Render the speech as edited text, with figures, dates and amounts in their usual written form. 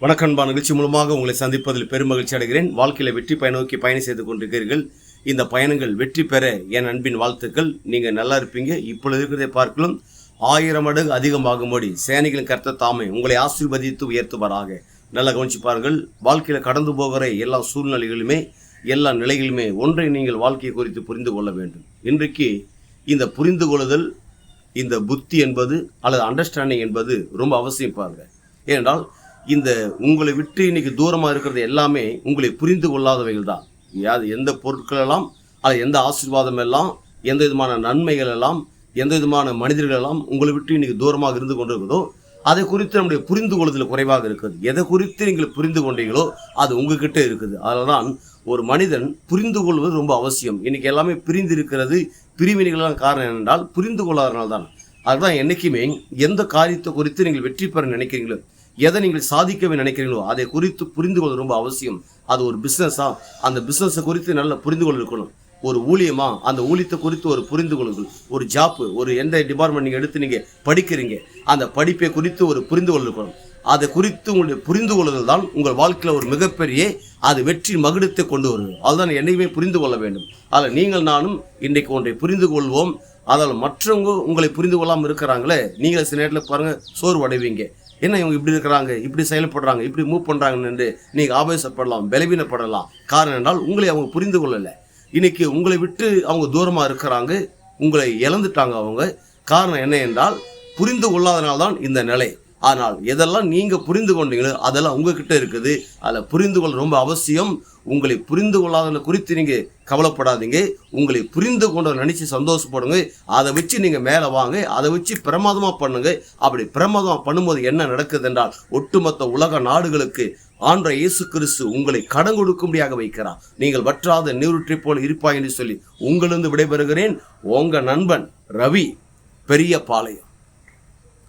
வணக்கம் அன்பா. நிகழ்ச்சி மூலமாக உங்களை சந்திப்பதில் பெருமகிழ்ச்சி அடைகிறேன். வாழ்க்கையில் வெற்றி நோக்கி பயணம் செய்து கொண்டிருக்கிறீர்கள். இந்த பயணங்கள் வெற்றி பெற என் அன்பின் வாழ்த்துக்கள். நீங்கள் நல்லா இருப்பீங்க. இப்பொழுது இருக்கிறதை பார்க்கலாம் 1000 மடங்கு அதிகமாகும்படி சேனைகளின் கர்த்தர் தாமே உங்களை ஆசீர்வதித்து உயர்த்துவாராக. நல்லா கவனிச்சு பாருங்கள். வாழ்க்கையில் கடந்து போகிற எல்லா சூழ்நிலைகளுமே எல்லா நிலைகளுமே ஒன்றை நீங்கள் வாழ்க்கையை குறித்து புரிந்து கொள்ள வேண்டும். இன்றைக்கு இந்த புரிந்து கொள்ளுதல், இந்த புத்தி என்பது அல்லது அண்டர்ஸ்டாண்டிங் என்பது ரொம்ப அவசியம் பாருங்க. ஏனென்றால் இந்த உங்களை விட்டு இன்னைக்கு தூரமாக இருக்கிறது எல்லாமே உங்களை புரிந்து கொள்ளாதவைகள் தான். எந்த பொருட்கள் எல்லாம் அது எந்த ஆசீர்வாதம் எல்லாம் எந்த விதமான நன்மைகள் எல்லாம் எந்த விதமான மனிதர்கள் எல்லாம் உங்களை விட்டு இன்னைக்கு தூரமாக இருந்து கொண்டிருக்கிறதோ அதை குறித்து நம்முடைய புரிந்து கொள்ளுதல் குறைவாக இருக்குது. எதை குறித்து நீங்கள் புரிந்து கொண்டீங்களோ அது உங்ககிட்ட இருக்குது. அதில் தான் ஒரு மனிதன் புரிந்து கொள்வது ரொம்ப அவசியம். இன்னைக்கு எல்லாமே பிரிந்து இருக்கிறது. பிரிவினைகளான காரணம் என்னென்றால் புரிந்து கொள்ளாதனால தான். அதுதான் என்றைக்குமே எந்த காரியத்தை குறித்து நீங்கள் வெற்றி பெற நினைக்கிறீங்களோ, எதை நீங்கள் சாதிக்கவே நினைக்கிறீங்களோ அதை குறித்து புரிந்து கொள்வது ரொம்ப அவசியம். அது ஒரு பிஸ்னஸா, அந்த பிஸ்னஸை குறித்து நல்ல புரிந்து கொள்ள இருக்கணும். ஒரு ஊழியமா, அந்த ஊழியத்தை குறித்து ஒரு புரிந்து கொள்ளுங்கள். ஒரு ஜாப்பு, ஒரு எந்த டிபார்ட்மெண்ட் நீங்கள் எடுத்து நீங்கள் படிக்கிறீங்க, அந்த படிப்பை குறித்து ஒரு புரிந்து கொள்ள இருக்கணும். அதை குறித்து உங்களுடைய புரிந்து கொள்ளுதல் தான் உங்கள் வாழ்க்கையில் ஒரு மிகப்பெரிய அது வெற்றி மகுடத்தை கொண்டு வருது. அதுதான் என்னையுமே புரிந்து கொள்ள வேண்டும். அதில் நீங்கள் நானும் இன்றைக்கு ஒன்றை புரிந்து கொள்வோம். அதில் மற்றவங்க உங்களை புரிந்து கொள்ளாமல் இருக்கிறாங்களே, நீங்கள் சில நேரத்தில் பாருங்கள் சோர்வு அடைவீங்க. என்ன இவங்க இப்படி இருக்கிறாங்க, இப்படி செயல்படுறாங்க, இப்படி மூவ் பண்ணுறாங்கன்னு என்று நீங்கள் ஆவேசப்படலாம், பலவீனப்படலாம். காரணம் என்றால் உங்களை அவங்க புரிந்து கொள்ளலை. இன்னைக்கு உங்களை விட்டு அவங்க தூரமாக இருக்கிறாங்க, உங்களை இழந்துட்டாங்க அவங்க. காரணம் என்ன என்றால் புரிந்து கொள்ளாதனால்தான் இந்த நிலை. ஆனால் எதெல்லாம் நீங்கள் புரிந்து கொண்டீங்களோ அதெல்லாம் உங்ககிட்ட இருக்குது. அதில் புரிந்து கொள்ள ரொம்ப அவசியம். உங்களை புரிந்து கொள்ளாத குறித்து நீங்கள் கவலைப்படாதீங்க. உங்களை புரிந்து கொண்டு நினச்சி சந்தோஷப்படுங்க. அதை வச்சு நீங்கள் மேலே வாங்க. அதை வச்சு பிரமாதமாக பண்ணுங்க. அப்படி பிரமாதமாக பண்ணும்போது என்ன நடக்குது என்றால் ஒட்டுமொத்த உலக நாடுகளுக்கு ஆண்டவர் இயேசு கிறிஸ்து உங்களை கடன் கொடுக்கும்படியாக வைக்கிறார். நீங்கள் வற்றாத நீரூற்றை போல் இருப்பாய் என்று சொல்லி உங்களிருந்து விடைபெறுகிறேன். உங்கள் நண்பன் ரவி, பெரிய பாளையம்.